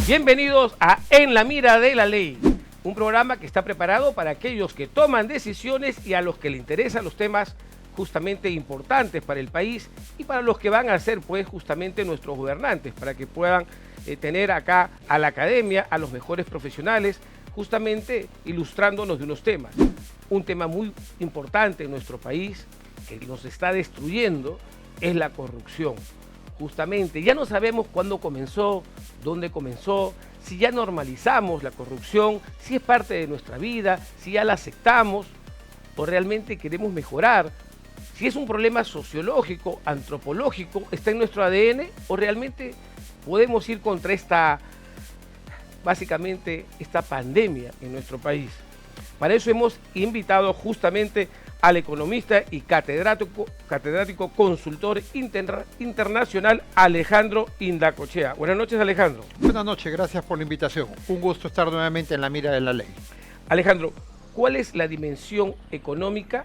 Bienvenidos a En la Mira de la Ley, un programa que está preparado para aquellos que toman decisiones y a los que les interesan los temas justamente importantes para el país y para los que van a ser pues justamente nuestros gobernantes, para que puedan tener acá a la academia, a los mejores profesionales, justamente ilustrándonos de unos temas. Un tema muy importante en nuestro país que nos está destruyendo es la corrupción. Justamente, ya no sabemos cuándo comenzó, dónde comenzó, si ya normalizamos la corrupción, si es parte de nuestra vida, si ya la aceptamos o realmente queremos mejorar, si es un problema sociológico, antropológico, está en nuestro ADN o realmente podemos ir contra básicamente esta pandemia en nuestro país. Para eso hemos invitado justamente al economista y catedrático consultor internacional Alejandro Indacochea. Buenas noches, Alejandro. Buenas noches, gracias por la invitación. Un gusto estar nuevamente en la mira de la ley. Alejandro, ¿cuál es la dimensión económica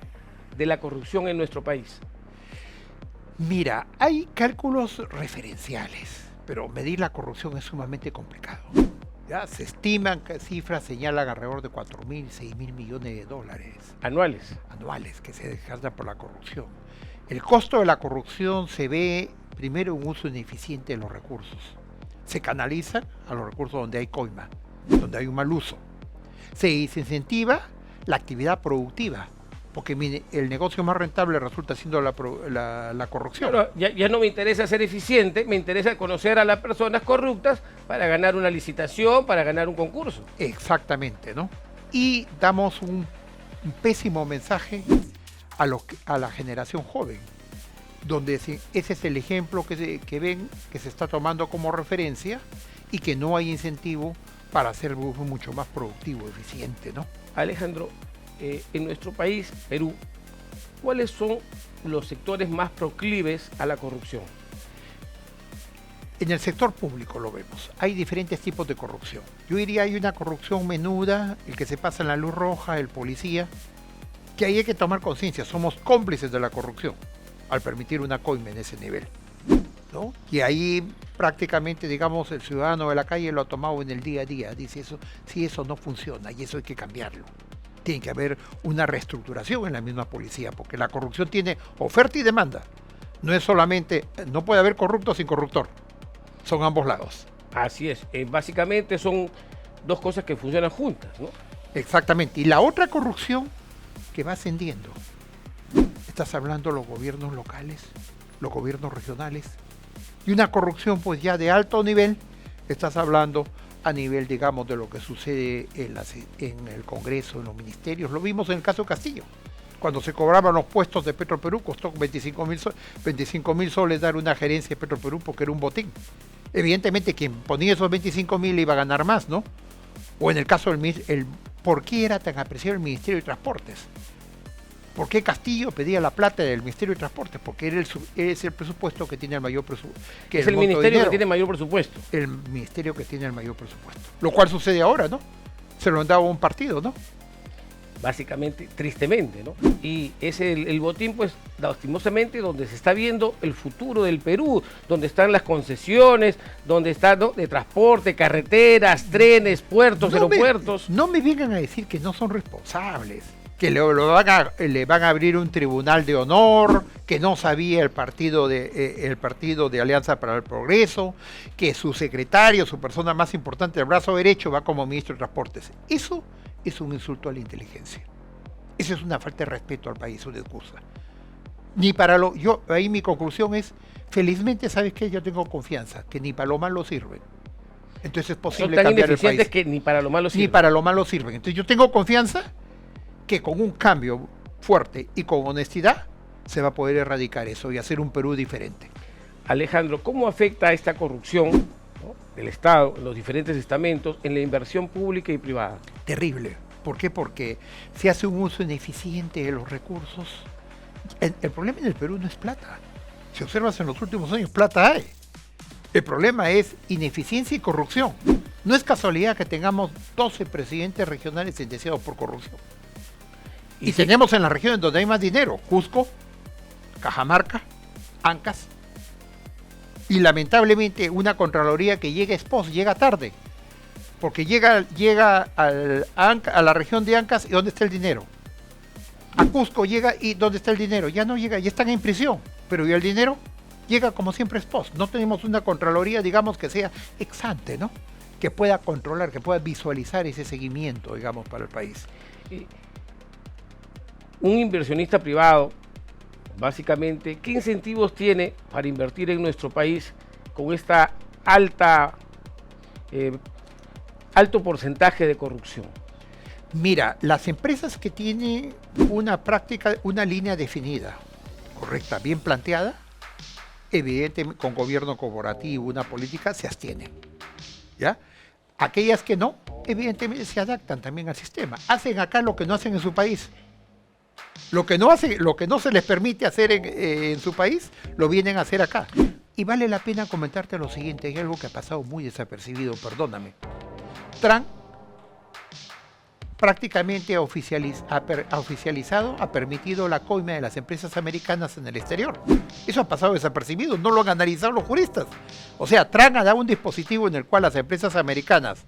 de la corrupción en nuestro país? Mira, hay cálculos referenciales, pero medir la corrupción es sumamente complicado. Ya se estiman que cifras señalan alrededor de 4.000, 6.000 millones de dólares. Anuales que se desgastan por la corrupción. El costo de la corrupción se ve primero en un uso ineficiente de los recursos. Se canaliza a los recursos donde hay coima, donde hay un mal uso. Se incentiva la actividad productiva, porque el negocio más rentable resulta siendo la corrupción. Pero ya no me interesa ser eficiente, me interesa conocer a las personas corruptas para ganar una licitación, para ganar un concurso. Exactamente, ¿no? Y damos un pésimo mensaje a la generación joven, donde ese es el ejemplo que ven que se está tomando como referencia y que no hay incentivo para hacer mucho más productivo, eficiente, ¿no? Alejandro, en nuestro país, Perú, ¿cuáles son los sectores más proclives a la corrupción? En el sector público lo vemos. Hay diferentes tipos de corrupción. Yo diría hay una corrupción menuda, el que se pasa en la luz roja, el policía, que ahí hay que tomar conciencia. Somos cómplices de la corrupción al permitir una coima en ese nivel, ¿no? Y ahí prácticamente, digamos, el ciudadano de la calle lo ha tomado en el día a día. Dice eso, sí, eso no funciona y eso hay que cambiarlo. Tiene que haber una reestructuración en la misma policía, porque la corrupción tiene oferta y demanda. No es solamente, no puede haber corrupto sin corruptor. Son ambos lados. Así es, básicamente son dos cosas que funcionan juntas, ¿no? Exactamente. Y la otra corrupción que va ascendiendo. Estás hablando de los gobiernos locales, los gobiernos regionales. Y una corrupción pues ya de alto nivel, estás hablando a nivel, digamos, de lo que sucede en el Congreso, en los ministerios. Lo vimos en el caso de Castillo. Cuando se cobraban los puestos de Petroperú, costó 25.000 soles dar una gerencia de Petroperú porque era un botín. Evidentemente quien ponía esos 25.000 iba a ganar más, ¿no? O en el caso del ¿por qué era tan apreciado el Ministerio de Transportes? ¿Por qué Castillo pedía la plata del Ministerio de Transportes? Porque es el presupuesto que tiene el mayor presupuesto. Es el ministerio que tiene mayor presupuesto. El ministerio que tiene el mayor presupuesto. Lo cual sucede ahora, ¿no? Se lo han dado a un partido, ¿no? Básicamente, tristemente, ¿no? Y es el botín, pues, lastimosamente, donde se está viendo el futuro del Perú, donde están las concesiones, donde está, ¿no?, de transporte, carreteras, trenes, puertos, aeropuertos. No me vengan a decir que no son responsables, que le van a abrir un tribunal de honor, que no sabía el partido de Alianza para el Progreso, que su secretario, su persona más importante, el brazo derecho, va como ministro de Transportes. Eso es un insulto a la inteligencia. Eso es una falta de respeto al país, una excusa. Ahí mi conclusión es, felizmente, ¿sabes qué? Yo tengo confianza, que ni para lo malo sirven. Entonces es posible cambiar el país. Que ni para lo malo sirven. Ni para lo malo sirven. Entonces yo tengo confianza que con un cambio fuerte y con honestidad se va a poder erradicar eso y hacer un Perú diferente. Alejandro, ¿cómo afecta esta corrupción, ¿no?, del Estado, en los diferentes estamentos, en la inversión pública y privada? Terrible. ¿Por qué? Porque se hace un uso ineficiente de los recursos. El problema en el Perú no es plata. Si observas en los últimos años, plata hay. El problema es ineficiencia y corrupción. No es casualidad que tengamos 12 presidentes regionales sentenciados por corrupción. Y tenemos en las regiones donde hay más dinero, Cusco, Cajamarca, Ancash, y lamentablemente una Contraloría que llega tarde, Porque llega a la región de Ancas y ¿dónde está el dinero? A Cusco llega y ¿dónde está el dinero? Ya no llega, ya están en prisión. Pero ¿y el dinero? Llega como siempre es post. No tenemos una Contraloría, digamos, que sea ex ante, ¿no? Que pueda controlar, que pueda visualizar ese seguimiento, digamos, para el país. Un inversionista privado, básicamente, ¿qué incentivos tiene para invertir en nuestro país con esta alto porcentaje de corrupción? Mira, las empresas que tienen una práctica, una línea definida, correcta, bien planteada, evidentemente con gobierno corporativo, una política, se abstienen, ¿ya? Aquellas que no, evidentemente se adaptan también al sistema. Hacen acá lo que no hacen en su país. Lo que no se les permite hacer en su país, lo vienen a hacer acá. Y vale la pena comentarte lo siguiente, hay algo que ha pasado muy desapercibido, perdóname. Trump prácticamente ha oficializado, ha permitido la coima de las empresas americanas en el exterior. Eso ha pasado desapercibido, no lo han analizado los juristas. O sea, Trump ha dado un dispositivo en el cual las empresas americanas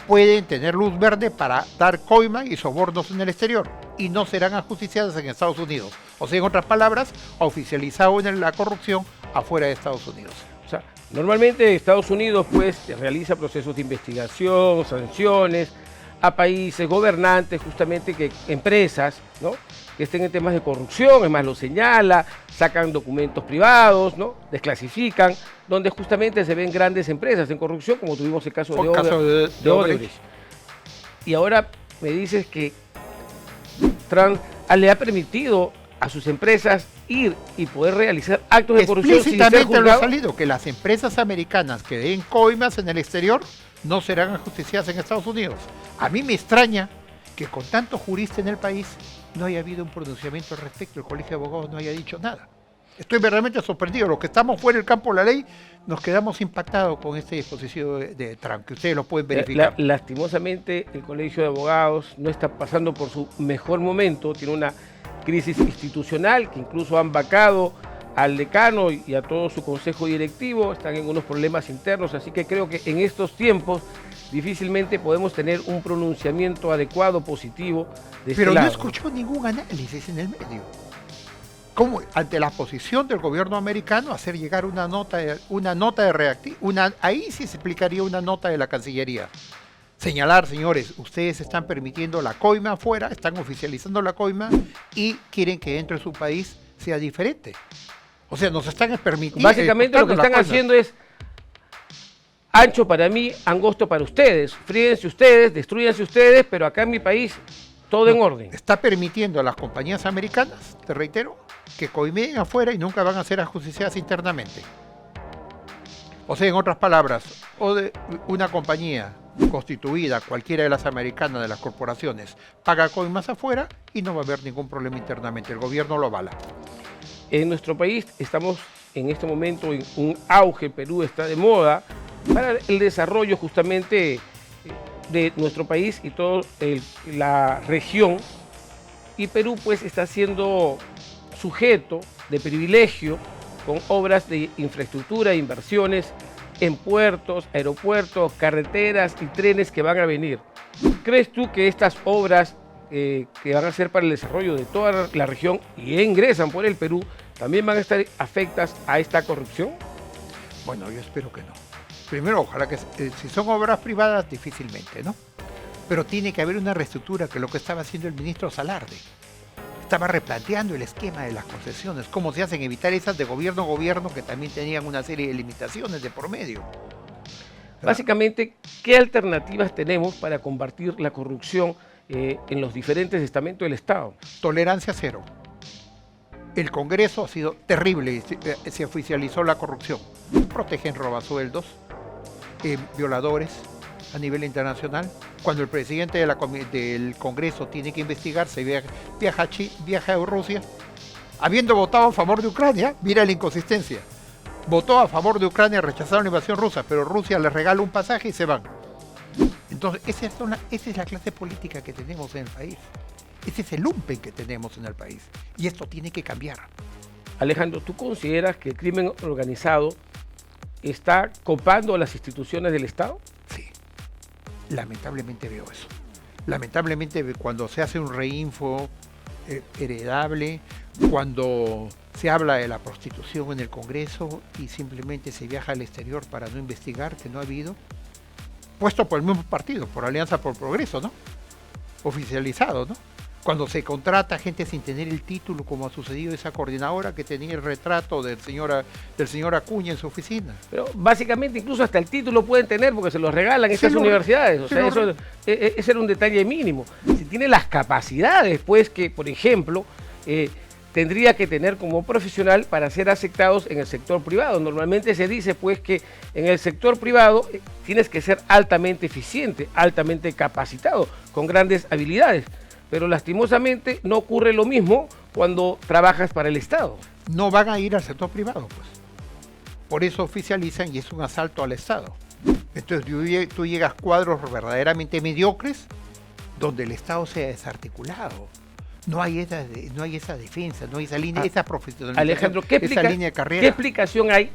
pueden tener luz verde para dar coima y sobornos en el exterior y no serán ajusticiadas en Estados Unidos. O sea, en otras palabras, ha oficializado la corrupción afuera de Estados Unidos. O sea, normalmente Estados Unidos pues realiza procesos de investigación, sanciones a países, gobernantes, justamente que empresas, ¿no?, que estén en temas de corrupción, es más, lo señala, sacan documentos privados, ¿no?, desclasifican, donde justamente se ven grandes empresas en corrupción, como tuvimos el caso de Odebrecht. Y ahora me dices que Trump le ha permitido a sus empresas ir y poder realizar actos de corrupción sin ser juzgado. Lo ha salido que las empresas americanas que den coimas en el exterior no serán ajusticiadas en Estados Unidos. A mí me extraña que con tanto jurista en el país no haya habido un pronunciamiento al respecto, el Colegio de Abogados no haya dicho nada. Estoy verdaderamente sorprendido. Los que estamos fuera del campo de la ley nos quedamos impactados con este dispositivo de Trump, que ustedes lo pueden verificar. Lastimosamente, el Colegio de Abogados no está pasando por su mejor momento, tiene una crisis institucional que incluso han vacado al decano y a todo su consejo directivo, están en unos problemas internos, así que creo que en estos tiempos difícilmente podemos tener un pronunciamiento adecuado, positivo de este lado. Pero no escuchó ningún análisis en el medio. ¿Cómo, ante la posición del gobierno americano, hacer llegar una nota de reactivo? Ahí sí se explicaría una nota de la Cancillería. Señalar, señores, ustedes están permitiendo la coima afuera, están oficializando la coima y quieren que dentro de su país sea diferente. O sea, nos están permitiendo... Básicamente lo que están haciendo es ancho para mí, angosto para ustedes. Fríense ustedes, destruyanse ustedes, pero acá en mi país todo en orden. Está permitiendo a las compañías americanas, te reitero, que coimeen afuera y nunca van a ser ajusticiadas internamente. O sea, en otras palabras, o de una compañía constituida, cualquiera de las americanas, de las corporaciones, paga coimas afuera y no va a haber ningún problema internamente. El gobierno lo avala. En nuestro país estamos en este momento en un auge, Perú está de moda para el desarrollo justamente de nuestro país y toda la región, y Perú pues está siendo sujeto de privilegio con obras de infraestructura, inversiones en puertos, aeropuertos, carreteras y trenes que van a venir. ¿Crees tú que estas obras que van a ser para el desarrollo de toda la región y ingresan por el Perú, también van a estar afectas a esta corrupción? Bueno, yo espero que no. Primero, ojalá que si son obras privadas, difícilmente, ¿no? Pero tiene que haber una reestructura, que es lo que estaba haciendo el ministro Salarde. Estaba replanteando el esquema de las concesiones, cómo se hacen, evitar esas de gobierno a gobierno que también tenían una serie de limitaciones de por medio. Básicamente, ¿qué alternativas tenemos para combatir la corrupción en los diferentes estamentos del Estado? Tolerancia cero. El Congreso ha sido terrible, se oficializó la corrupción. Protegen robasueldos, violadores a nivel internacional. Cuando el presidente del Congreso tiene que investigar, viaja a Rusia, habiendo votado a favor de Ucrania. Mira la inconsistencia. Votó a favor de Ucrania, rechazaron la invasión rusa, pero Rusia les regala un pasaje y se van. Entonces, esa es la clase política que tenemos en el país. Ese es el lumpen que tenemos en el país. Y esto tiene que cambiar. Alejandro, ¿tú consideras que el crimen organizado está copando las instituciones del Estado? Sí. Lamentablemente veo eso. Lamentablemente cuando se hace un reinfo heredable, cuando se habla de la prostitución en el Congreso y simplemente se viaja al exterior para no investigar, que no ha habido, puesto por el mismo partido, por Alianza por Progreso, ¿no? Oficializado, ¿no? Cuando se contrata gente sin tener el título, como ha sucedido esa coordinadora que tenía el retrato del señor Acuña en su oficina. Pero básicamente incluso hasta el título pueden tener porque se los regalan estas universidades. O sea, ese era un detalle mínimo. Si tiene las capacidades, pues que, por ejemplo, tendría que tener como profesional para ser aceptados en el sector privado. Normalmente se dice pues que en el sector privado tienes que ser altamente eficiente, altamente capacitado, con grandes habilidades. Pero lastimosamente no ocurre lo mismo cuando trabajas para el Estado. No van a ir al sector privado, pues. Por eso oficializan y es un asalto al Estado. Entonces tú llegas a cuadros verdaderamente mediocres donde el Estado se ha desarticulado. No hay esa defensa, no hay esa línea, esa profesionalización, Alejandro, esa línea de carrera. ¿Qué explicación hay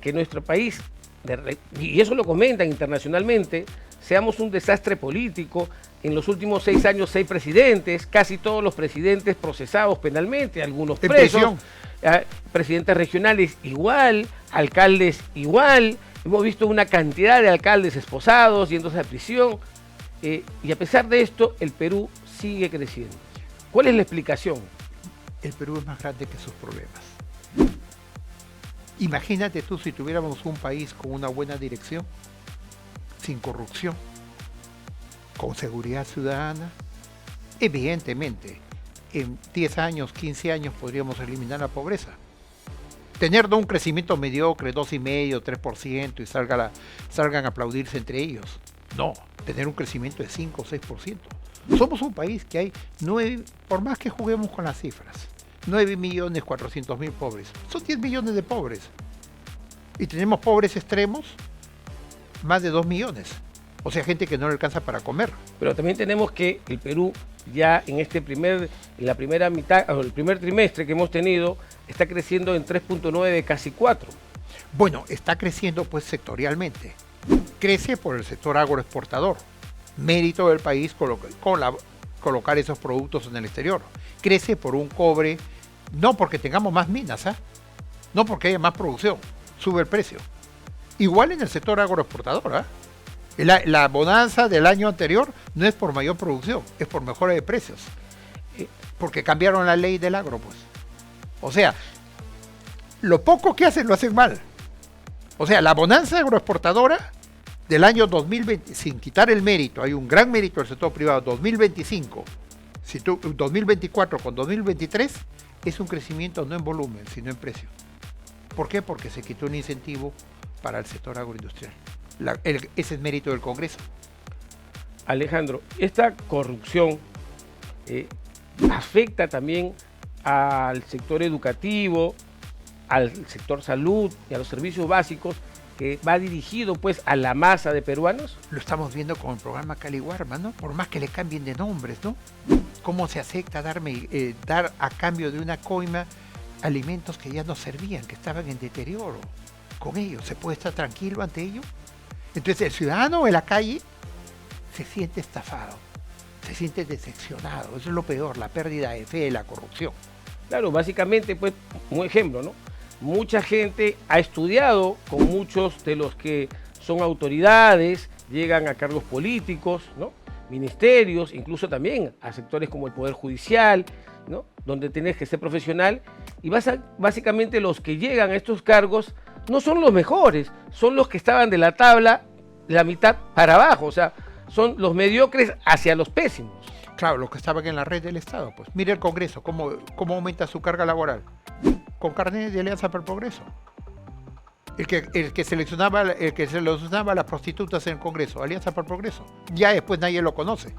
que nuestro país, y eso lo comentan internacionalmente, seamos un desastre político? En los últimos 6 años, 6 presidentes, casi todos los presidentes procesados penalmente, algunos presos, presidentes regionales igual, alcaldes igual, hemos visto una cantidad de alcaldes esposados yéndose a prisión, y a pesar de esto, el Perú sigue creciendo. ¿Cuál es la explicación? El Perú es más grande que sus problemas. Imagínate tú si tuviéramos un país con una buena dirección, sin corrupción, con seguridad ciudadana. Evidentemente, en 10 años, 15 años podríamos eliminar la pobreza. Tener un crecimiento mediocre, 2,5%, 3%, y salgan a aplaudirse entre ellos. No, tener un crecimiento de 5 o 6%. Somos un país que hay 9, por más que juguemos con las cifras, 9.400.000 pobres. Son 10 millones de pobres. Y tenemos pobres extremos, más de 2 millones. O sea, gente que no le alcanza para comer. Pero también tenemos que el Perú ya en la primera mitad, o el primer trimestre que hemos tenido, está creciendo en 3.9 de casi 4. Bueno, está creciendo pues sectorialmente. Crece por el sector agroexportador. Mérito del país colocar esos productos en el exterior. Crece por un cobre, no porque tengamos más minas, no porque haya más producción, sube el precio. Igual en el sector agroexportador, La bonanza del año anterior no es por mayor producción, es por mejora de precios. Porque cambiaron la ley del agro, pues. O sea, lo poco que hacen lo hacen mal. O sea, la bonanza agroexportadora del año 2020, sin quitar el mérito, hay un gran mérito del sector privado, 2025, 2024 con 2023, es un crecimiento no en volumen, sino en precio. ¿Por qué? Porque se quitó un incentivo para el sector agroindustrial. Ese es mérito del Congreso. Alejandro, esta corrupción afecta también al sector educativo, al sector salud y a los servicios básicos, que va dirigido pues a la masa de peruanos. Lo estamos viendo con el programa Caliwarma, ¿no? Por más que le cambien de nombres, ¿no? ¿Cómo se acepta dar a cambio de una coima alimentos que ya no servían, que estaban en deterioro? Con ellos, ¿se puede estar tranquilo ante ello? Entonces el ciudadano en la calle se siente estafado, se siente decepcionado. Eso es lo peor, la pérdida de fe, la corrupción. Claro, básicamente, pues, un ejemplo, ¿no? Mucha gente ha estudiado con muchos de los que son autoridades, llegan a cargos políticos, ¿no? Ministerios, incluso también a sectores como el Poder Judicial, ¿no? Donde tienes que ser profesional, y básicamente los que llegan a estos cargos no son los mejores, son los que estaban de la tabla, la mitad para abajo, o sea, son los mediocres hacia los pésimos. Claro, los que estaban en la red del Estado, pues. Mire el Congreso, cómo aumenta su carga laboral. Con carnet de Alianza para el Progreso. El que seleccionaba a las prostitutas en el Congreso, Alianza para el Progreso. Ya después nadie lo conoce.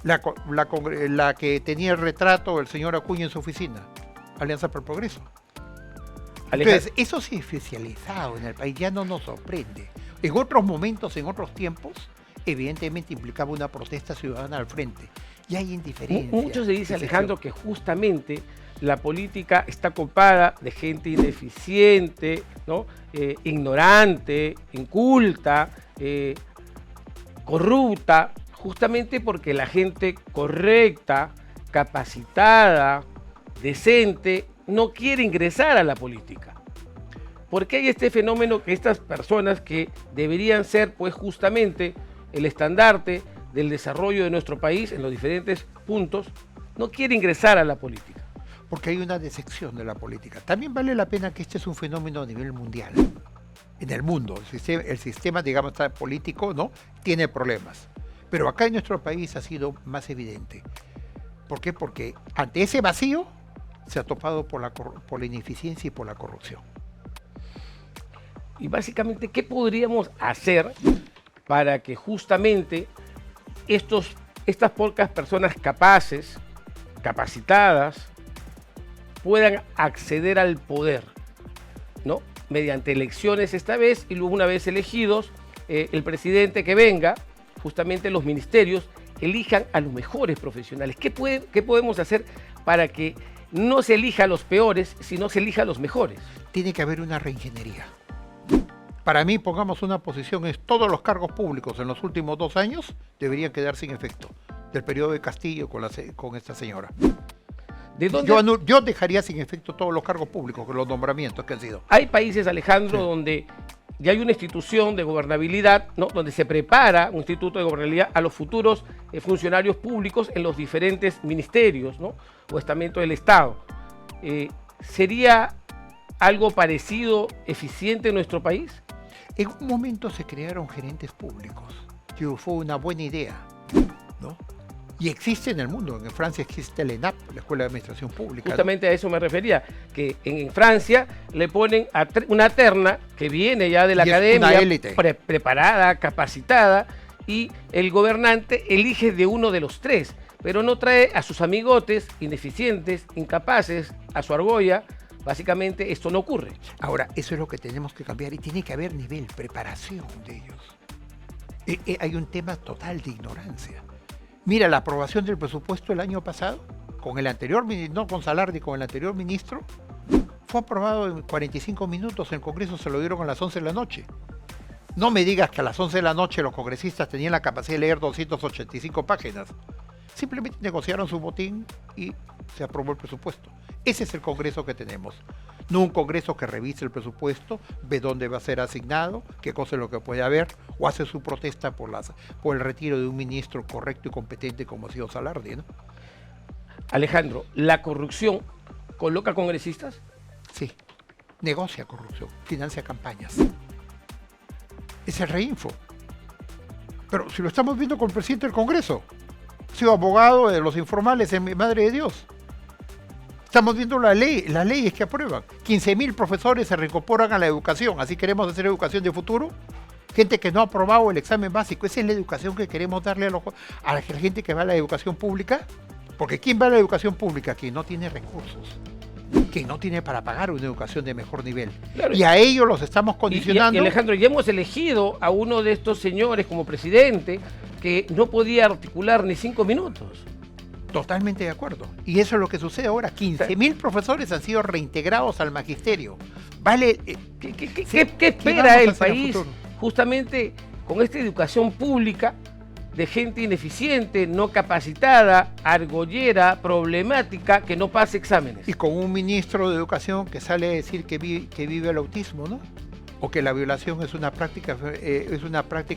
La que tenía el retrato del señor Acuña en su oficina, Alianza para el Progreso. Entonces, eso se ha oficializado en el país, ya no nos sorprende. En otros momentos, en otros tiempos, evidentemente implicaba una protesta ciudadana al frente. Y hay indiferencia. Mucho se dice, Alejandro, que justamente la política está copada de gente ineficiente, ¿no? Ignorante, inculta, corrupta, justamente porque la gente correcta, capacitada, decente, no quiere ingresar a la política. Porque hay este fenómeno que estas personas que deberían ser pues justamente el estandarte del desarrollo de nuestro país en los diferentes puntos, no quiere ingresar a la política. Porque hay una decepción de la política. También vale la pena que este es un fenómeno a nivel mundial. En el mundo, el sistema digamos, político, ¿no?, tiene problemas. Pero acá en nuestro país ha sido más evidente. ¿Por qué? Porque ante ese vacío se ha topado por la ineficiencia y por la corrupción. Y básicamente, ¿qué podríamos hacer para que justamente estas pocas personas capaces, capacitadas, puedan acceder al poder, ¿no?, mediante elecciones esta vez, y luego una vez elegidos, el presidente que venga, justamente los ministerios, elijan a los mejores profesionales? ¿Qué podemos hacer para que no se elija a los peores, sino se elija a los mejores? Tiene que haber una reingeniería. Para mí, pongamos una posición, es todos los cargos públicos en los últimos 2 años deberían quedar sin efecto, del periodo de Castillo con esta señora. ¿De dónde? Yo dejaría sin efecto todos los cargos públicos, los nombramientos que han sido. Hay países, Alejandro, sí, donde ya hay una institución de gobernabilidad, ¿no?, donde se prepara un instituto de gobernabilidad a los futuros funcionarios públicos en los diferentes ministerios, ¿no?, o estamentos del Estado. ¿Sería algo parecido, eficiente en nuestro país? En un momento se crearon gerentes públicos, que fue una buena idea, ¿no? Y existe en el mundo. En Francia existe el ENAP, la Escuela de Administración Pública. Justamente, ¿no?, a eso me refería, que en Francia le ponen a una terna que viene ya de la academia, preparada, capacitada, y el gobernante elige de uno de los 3, pero no trae a sus amigotes ineficientes, incapaces, a su argolla. Básicamente esto no ocurre. Ahora, eso es lo que tenemos que cambiar y tiene que haber nivel, preparación de ellos. Hay un tema total de ignorancia. Mira, la aprobación del presupuesto el año pasado, con el anterior, no con Salardi, con el anterior ministro, fue aprobado en 45 minutos, en el Congreso se lo dieron a las 11 de la noche. No me digas que a las 11 de la noche los congresistas tenían la capacidad de leer 285 páginas. Simplemente negociaron su botín y se aprobó el presupuesto. Ese es el Congreso que tenemos. No un Congreso que revise el presupuesto, ve dónde va a ser asignado, qué cosa es lo que puede haber, o hace su protesta por el retiro de un ministro correcto y competente como ha sido Salardi, ¿no? Alejandro, ¿la corrupción coloca congresistas? Sí, negocia corrupción, financia campañas. Es el reinfo. Pero si lo estamos viendo con el presidente del Congreso, ha sido abogado de los informales en Madre de Dios. Estamos viendo las leyes que aprueban. 15.000 profesores se reincorporan a la educación. Así queremos hacer educación de futuro. Gente que no ha aprobado el examen básico. Esa es la educación que queremos darle a la gente que va a la educación pública. Porque ¿quién va a la educación pública? Quien no tiene recursos. Quien no tiene para pagar una educación de mejor nivel. Claro, y a ellos los estamos condicionando. Y Alejandro, ya hemos elegido a uno de estos señores como presidente que no podía articular ni 5 minutos. Totalmente de acuerdo. Y eso es lo que sucede ahora. 15.000 profesores han sido reintegrados al magisterio. Vale. ¿Qué espera el país justamente con esta educación pública de gente ineficiente, no capacitada, argollera, problemática, que no pasa exámenes? Y con un ministro de educación que sale a decir que vive el autismo, ¿no? O que la violación es una práctica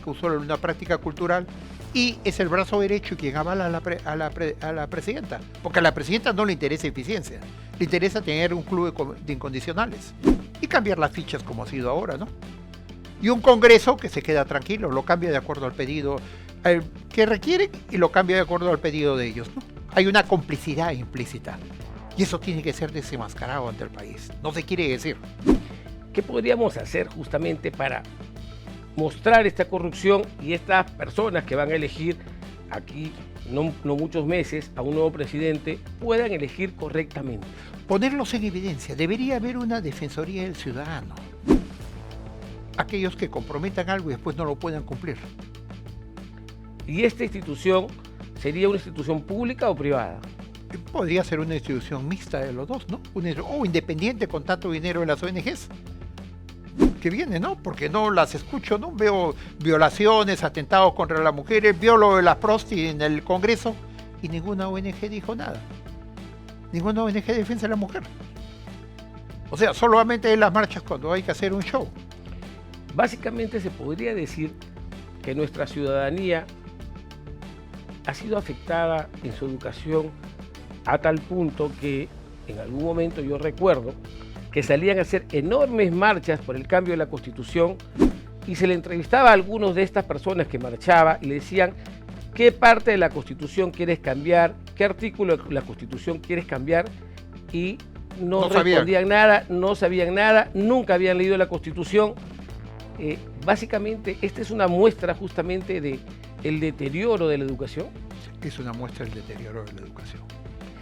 usual, una práctica cultural, y es el brazo derecho quien avala a la presidenta, porque a la presidenta no le interesa eficiencia, le interesa tener un club de incondicionales y cambiar las fichas como ha sido ahora, ¿no? Y un Congreso que se queda tranquilo, lo cambia de acuerdo al pedido que requieren y lo cambia de acuerdo al pedido de ellos, ¿no? Hay una complicidad implícita y eso tiene que ser desenmascarado ante el país, no se quiere decir. ¿Qué podríamos hacer justamente para mostrar esta corrupción y estas personas que van a elegir aquí, no muchos meses, a un nuevo presidente, puedan elegir correctamente? Ponerlos en evidencia. Debería haber una defensoría del ciudadano. Aquellos que comprometan algo y después no lo puedan cumplir. ¿Y esta institución sería una institución pública o privada? Podría ser una institución mixta de los dos, ¿no? O independiente con tanto dinero de las ONGs. que viene, ¿no? Porque no las escucho, ¿no? Veo violaciones, atentados contra las mujeres, veo lo de las prosti en el Congreso y ninguna ONG dijo nada. Ninguna ONG defiende a la mujer. O sea, solamente en las marchas cuando hay que hacer un show. Básicamente se podría decir que nuestra ciudadanía ha sido afectada en su educación a tal punto que en algún momento yo recuerdo que salían a hacer enormes marchas por el cambio de la Constitución y se le entrevistaba a algunos de estas personas que marchaban y le decían qué parte de la Constitución quieres cambiar, qué artículo de la Constitución quieres cambiar y no respondían nada, no sabían nada, nunca habían leído la Constitución. Básicamente, esta es una muestra justamente del deterioro de la educación. Es una muestra del deterioro de la educación.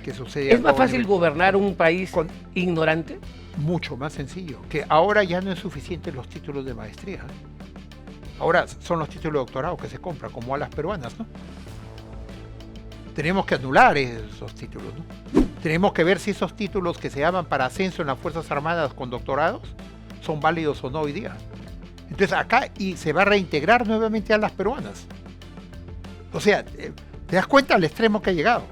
Que sucede ¿Es más fácil gobernar un país ignorante? Mucho más sencillo, que ahora ya no es suficiente los títulos de maestría. Ahora son los títulos de doctorado que se compran, como a las peruanas, ¿no? Tenemos que anular esos títulos, ¿no? Tenemos que ver si esos títulos que se llaman para ascenso en las Fuerzas Armadas con doctorados son válidos o no hoy día. Entonces acá y se va a reintegrar nuevamente a las peruanas. O sea, ¿te das cuenta al extremo que ha llegado?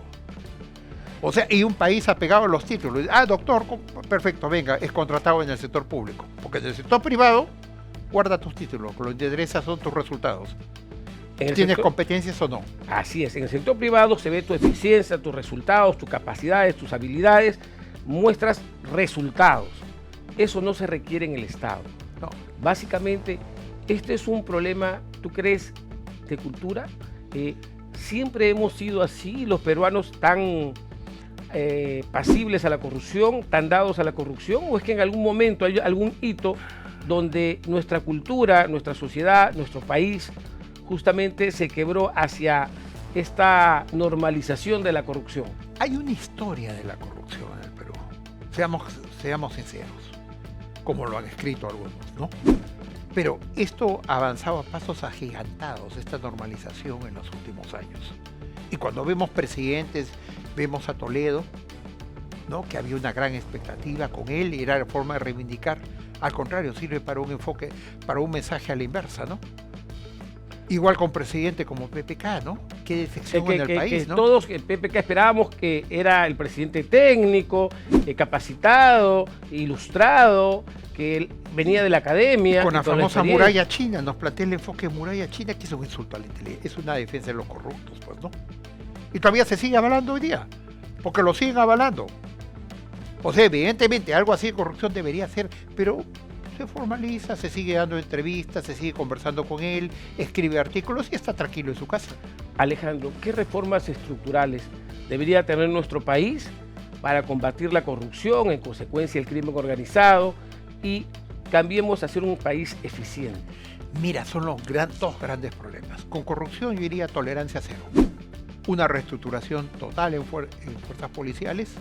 O sea, y un país apegado a los títulos. Ah, doctor, perfecto, venga, es contratado en el sector público. Porque en el sector privado, guarda tus títulos, lo que te interesa son tus resultados. ¿Tienes competencias o no? Así es, en el sector privado se ve tu eficiencia, tus resultados, tus capacidades, tus habilidades, muestras resultados. Eso no se requiere en el Estado. No. Básicamente, este es un problema, ¿tú crees, de cultura? Siempre hemos sido así, los peruanos tan pasibles a la corrupción, tan dados a la corrupción, o es que en algún momento hay algún hito donde nuestra cultura, nuestra sociedad, nuestro país justamente se quebró hacia esta normalización de la corrupción? Hay una historia de la corrupción en el Perú, seamos sinceros, como lo han escrito algunos, ¿no? Pero esto ha avanzado a pasos agigantados, esta normalización en los últimos años. Y cuando vemos presidentes, vemos a Toledo, ¿no? Que había una gran expectativa con él y era la forma de reivindicar. Al contrario, sirve para un enfoque, para un mensaje a la inversa, ¿no? Igual con presidente como PPK, ¿no? Qué defección en el país, ¿no? Todos, el PPK esperábamos que era el presidente técnico, capacitado, ilustrado, que él venía de la academia. Con la famosa muralla china, nos plantea el enfoque de muralla china, que es un insulto a la inteligencia, es una defensa de los corruptos, pues, ¿no? Y todavía se sigue avalando hoy día, porque lo siguen avalando. O sea, evidentemente algo así de corrupción debería ser, pero se formaliza, se sigue dando entrevistas, se sigue conversando con él, escribe artículos y está tranquilo en su casa. Alejandro, ¿qué reformas estructurales debería tener nuestro país para combatir la corrupción, en consecuencia el crimen organizado, y cambiemos a ser un país eficiente? Mira, son los dos grandes problemas. Con corrupción yo diría tolerancia cero. Una reestructuración total en fuerzas policiales,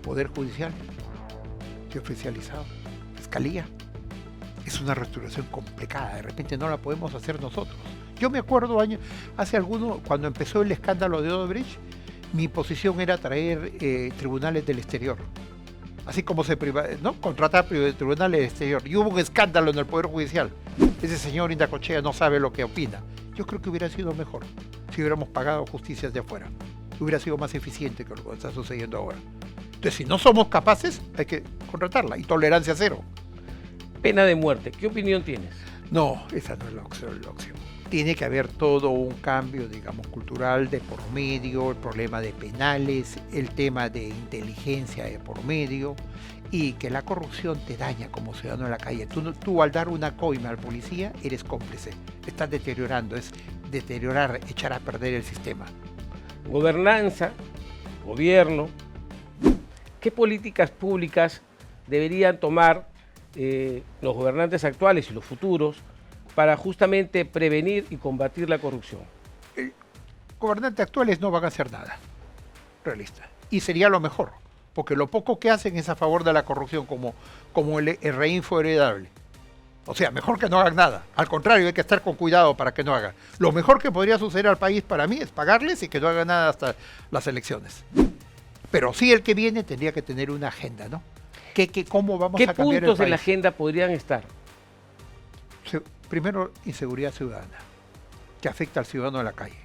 poder judicial, oficializado, fiscalía. Es una reestructuración complicada, de repente no la podemos hacer nosotros. Yo me acuerdo hace algunos, cuando empezó el escándalo de Odebrecht, mi posición era traer tribunales del exterior. Así como ¿no? Contratar tribunales del exterior. Y hubo un escándalo en el Poder Judicial. Ese señor Indacochea no sabe lo que opina. Yo creo que hubiera sido mejor si hubiéramos pagado justicias de afuera. Hubiera sido más eficiente que lo que está sucediendo ahora. Entonces, si no somos capaces, hay que contratarla. Y tolerancia cero. Pena de muerte, ¿qué opinión tienes? No, esa no es la opción. Tiene que haber todo un cambio, digamos, cultural de por medio, el problema de penales, el tema de inteligencia de por medio, y que la corrupción te daña como ciudadano en la calle. Tú al dar una coima al policía, eres cómplice. Estás deteriorando, es deteriorar, echar a perder el sistema. Gobernanza, gobierno, ¿qué políticas públicas deberían tomar los gobernantes actuales y los futuros para justamente prevenir y combatir la corrupción? Gobernantes actuales no van a hacer nada realista, y sería lo mejor, porque lo poco que hacen es a favor de la corrupción, como el reinfo heredable. O sea, mejor que no hagan nada. Al contrario, hay que estar con cuidado para que no hagan. Lo mejor que podría suceder al país para mí es pagarles y que no hagan nada hasta las elecciones. Pero sí, el que viene tendría que tener una agenda, ¿no? ¿Cómo vamos a cambiar el país? ¿Qué puntos en la agenda podrían estar? Primero, inseguridad ciudadana, que afecta al ciudadano de la calle.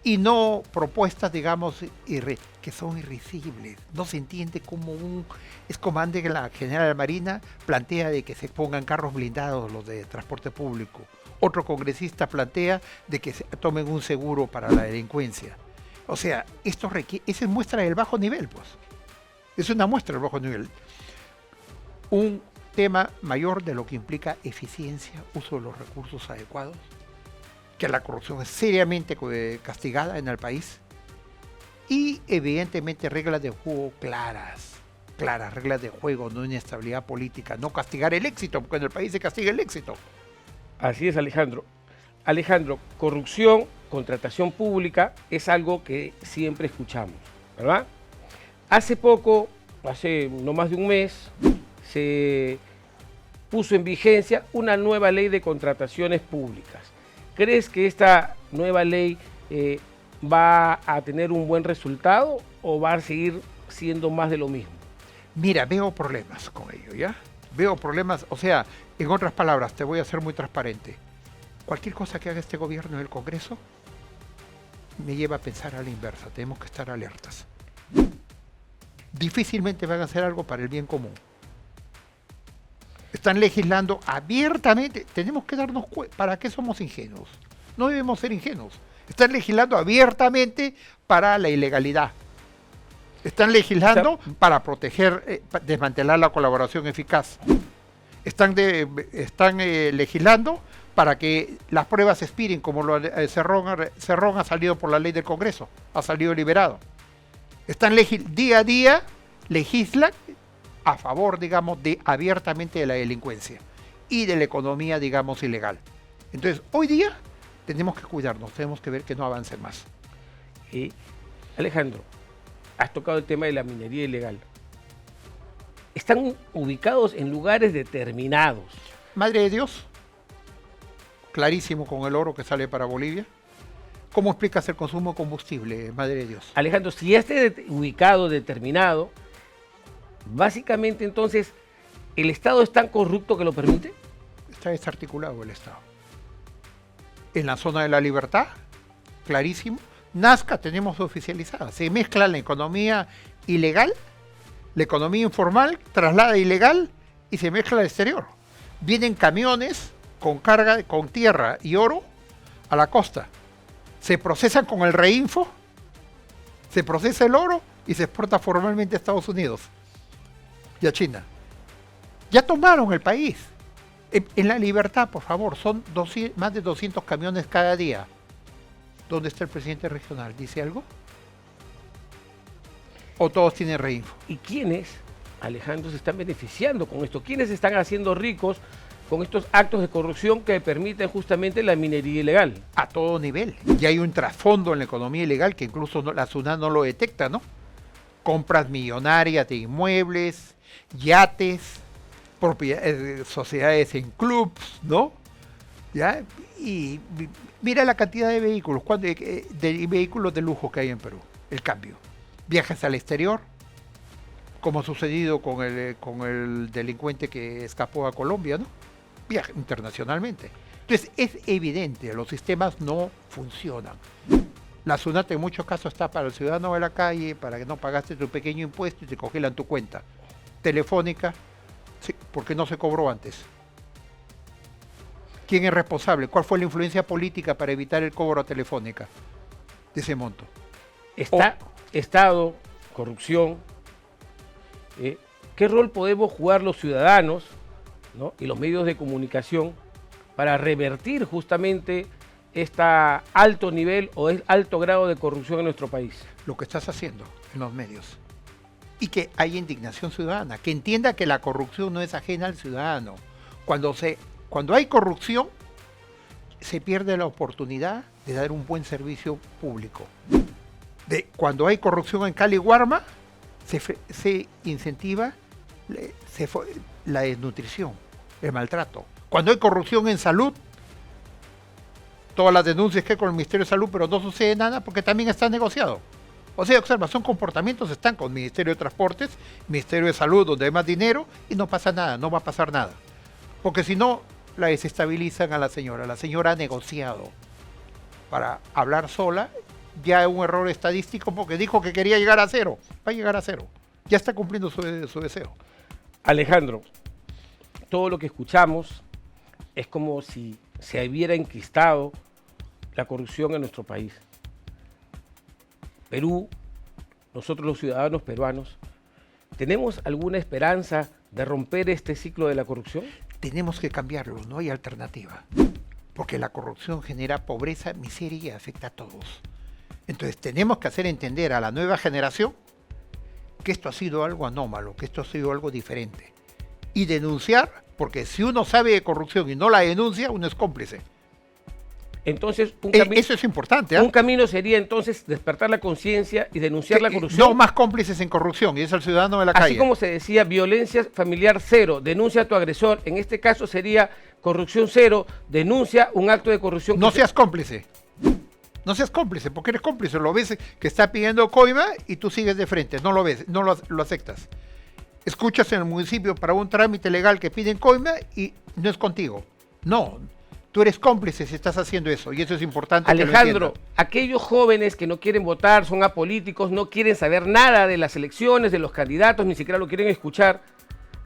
Y no propuestas, digamos, que son irrisibles. No se entiende cómo un excomandante que la general Marina plantea de que se pongan carros blindados los de transporte público. Otro congresista plantea de que se tomen un seguro para la delincuencia. O sea, esto esa es muestra del bajo nivel, pues. Es una muestra del bajo nivel. Un tema mayor de lo que implica eficiencia, uso de los recursos adecuados, que la corrupción es seriamente castigada en el país, y evidentemente reglas de juego claras, reglas de juego, no inestabilidad política, no castigar el éxito, porque en el país se castiga el éxito. Así es, Alejandro. Alejandro, corrupción, contratación pública es algo que siempre escuchamos, ¿verdad? Hace poco, hace no más de un mes, se puso en vigencia una nueva ley de contrataciones públicas. ¿Crees que esta nueva ley va a tener un buen resultado o va a seguir siendo más de lo mismo? Mira, veo problemas con ello, ¿ya? Veo problemas, o sea, en otras palabras, te voy a ser muy transparente. Cualquier cosa que haga este gobierno en el Congreso me lleva a pensar a la inversa. Tenemos que estar alertas. Difícilmente van a hacer algo para el bien común. Están legislando abiertamente. Tenemos que darnos cuenta. ¿Para qué somos ingenuos? No debemos ser ingenuos. Están legislando abiertamente para la ilegalidad. Están legislando para proteger, desmantelar la colaboración eficaz. Están legislando para que las pruebas expiren, como Cerrón ha salido por la ley del Congreso, ha salido liberado. Están día a día legislan a favor, digamos, abiertamente de la delincuencia y de la economía, digamos, ilegal. Entonces, hoy día tenemos que cuidarnos, tenemos que ver que no avance más. Alejandro, has tocado el tema de la minería ilegal. Están ubicados en lugares determinados. Madre de Dios, clarísimo con el oro que sale para Bolivia. ¿Cómo explicas el consumo de combustible, Madre de Dios? Alejandro, si ya esté ubicado, determinado, básicamente entonces, ¿el Estado es tan corrupto que lo permite? Está desarticulado el Estado. En la zona de la libertad, clarísimo. Nazca tenemos oficializada. Se mezcla la economía ilegal, la economía informal, traslada ilegal y se mezcla al exterior. Vienen camiones con carga, con tierra y oro a la costa. Se procesan con el Reinfo, se procesa el oro y se exporta formalmente a Estados Unidos y a China. Ya tomaron el país. En la libertad, por favor, son más de 200 camiones cada día. ¿Dónde está el presidente regional? ¿Dice algo? ¿O todos tienen Reinfo? ¿Y quiénes, Alejandro, se están beneficiando con esto? ¿Quiénes se están haciendo ricos con estos actos de corrupción que permiten justamente la minería ilegal? A todo nivel. Y hay un trasfondo en la economía ilegal que incluso la SUNAT no lo detecta, ¿no? Compras millonarias de inmuebles, yates, sociedades en clubs, ¿no? ¿Ya? Y mira la cantidad de vehículos, de vehículos de lujo que hay en Perú. El cambio. Viajes al exterior, como ha sucedido con el delincuente que escapó a Colombia, ¿no? Viaja internacionalmente. Entonces es evidente, los sistemas no funcionan. La SUNAT en muchos casos está para el ciudadano de la calle, para que no pagaste tu pequeño impuesto y te congelan tu cuenta. Telefónica, sí, porque no se cobró antes. ¿Quién es responsable? ¿Cuál fue la influencia política para evitar el cobro a Telefónica de ese monto? Estado, corrupción. ¿Qué rol podemos jugar los ciudadanos, ¿no? y los medios de comunicación para revertir justamente este alto nivel o alto grado de corrupción en nuestro país? Lo que estás haciendo en los medios. Y que haya indignación ciudadana, que entienda que la corrupción no es ajena al ciudadano. Cuando hay corrupción, se pierde la oportunidad de dar un buen servicio público. Cuando hay corrupción en Cali y Guarma, se incentiva la desnutrición, el maltrato. Cuando hay corrupción en salud, todas las denuncias que hay con el Ministerio de Salud, pero no sucede nada porque también está negociado. O sea, observa, son comportamientos, están con el Ministerio de Transportes, Ministerio de Salud, donde hay más dinero, y no pasa nada, no va a pasar nada. Porque si no, la desestabilizan a la señora. La señora ha negociado para hablar sola, ya es un error estadístico porque dijo que quería llegar a cero. Va a llegar a cero. Ya está cumpliendo su deseo. Alejandro, todo lo que escuchamos es como si se hubiera enquistado la corrupción en nuestro país. Perú, nosotros los ciudadanos peruanos, ¿tenemos alguna esperanza de romper este ciclo de la corrupción? Tenemos que cambiarlo, no hay alternativa. Porque la corrupción genera pobreza, miseria y afecta a todos. Entonces tenemos que hacer entender a la nueva generación que esto ha sido algo anómalo, que esto ha sido algo diferente. Y denunciar, porque si uno sabe de corrupción y no la denuncia, uno es cómplice. Entonces, eso es importante. ¿Eh? Un camino sería entonces despertar la conciencia y denunciar la corrupción. No más cómplices en corrupción, y es el ciudadano de la calle. Así como se decía, violencia familiar cero, denuncia a tu agresor. En este caso sería corrupción cero, denuncia un acto de corrupción. No seas cómplice. No seas cómplice, porque eres cómplice. Lo ves que está pidiendo coima y tú sigues de frente. No lo ves, no lo aceptas. Escuchas en el municipio para un trámite legal que piden coima y no es contigo. No. Tú eres cómplice si estás haciendo eso, y eso es importante. Alejandro, aquellos jóvenes que no quieren votar, son apolíticos, no quieren saber nada de las elecciones, de los candidatos, ni siquiera lo quieren escuchar,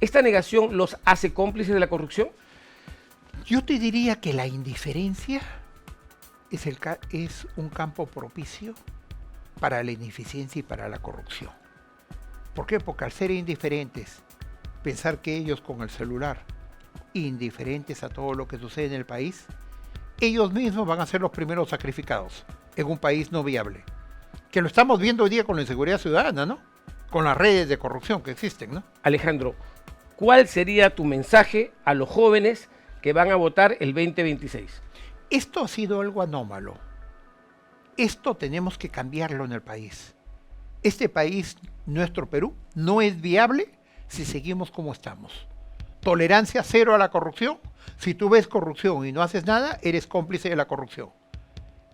¿esta negación los hace cómplices de la corrupción? Yo te diría que la indiferencia es un campo propicio para la ineficiencia y para la corrupción. ¿Por qué? Porque al ser indiferentes, pensar que ellos con el celular, indiferentes a todo lo que sucede en el país, ellos mismos van a ser los primeros sacrificados en un país no viable. Que lo estamos viendo hoy día con la inseguridad ciudadana, ¿no? Con las redes de corrupción que existen, ¿no? Alejandro, ¿cuál sería tu mensaje a los jóvenes que van a votar el 2026? Esto ha sido algo anómalo. Esto tenemos que cambiarlo en el país. Este país, nuestro Perú, no es viable si seguimos como estamos. Tolerancia cero a la corrupción. Si tú ves corrupción y no haces nada, eres cómplice de la corrupción.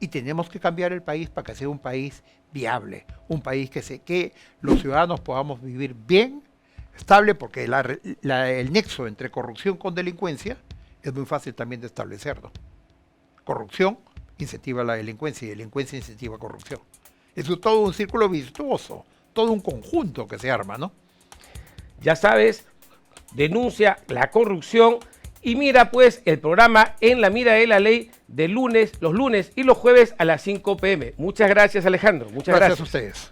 Y tenemos que cambiar el país para que sea un país viable, un país que los ciudadanos podamos vivir bien, estable, porque el nexo entre corrupción con delincuencia es muy fácil también de establecerlo. Corrupción incentiva la delincuencia y delincuencia incentiva corrupción. Es todo un círculo virtuoso, todo un conjunto que se arma, ¿no? Ya sabes, denuncia la corrupción y mira pues el programa En la Mira de la Ley de los lunes y los jueves a las 5 p.m. Muchas gracias, Alejandro. Muchas gracias a ustedes.